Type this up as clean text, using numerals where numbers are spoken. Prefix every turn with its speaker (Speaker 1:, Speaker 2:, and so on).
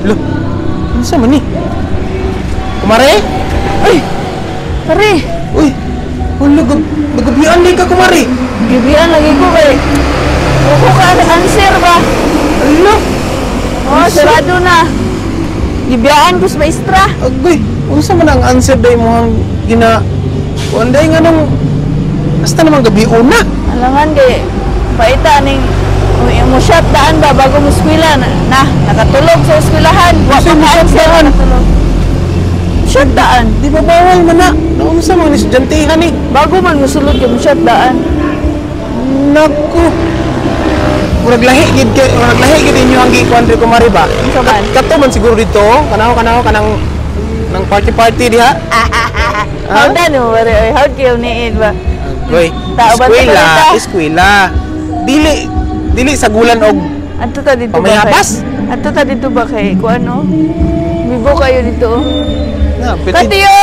Speaker 1: Loh, ano sa man ni? Kumare?
Speaker 2: Ay! Pare!
Speaker 1: Uy! Wala, nagabihan din ka, kumare!
Speaker 2: Gibihan lagi ko kay... Huwag ka answer ba?
Speaker 1: Ala!
Speaker 2: Oh, sarado na. Gibihan ko sa maestra.
Speaker 1: Agoy! Ano sa man ang answer day mo ang gina... Kung day nga nung... Basta naman gabihan na!
Speaker 2: Alangan kay... Paita ning... Mo shot daan ba bago mo eskwela na nakatulog sa eskwelahan. Wa pa ka answer nakatulog. Shot daan.
Speaker 1: Di ba bawal man na? Nauna sa mga estudyanteihan eh.
Speaker 2: Bago man mo sulod yung shot daan.
Speaker 1: Naku! Murag lahi gid inyo ang gikuan diri kumari ba?
Speaker 2: Unsa man?
Speaker 1: Kato man siguro dito, kanaw kanang nang party diha.
Speaker 2: How dan mo pare? How kayo niid ba?
Speaker 1: Goy. Eskwela. Dili sa gulan og
Speaker 2: Adto ta dito ba?
Speaker 1: pamayabas.
Speaker 2: Adto ta dito ba kay kuan no? Bibo kayo dito.
Speaker 1: Na,
Speaker 2: Katiyo!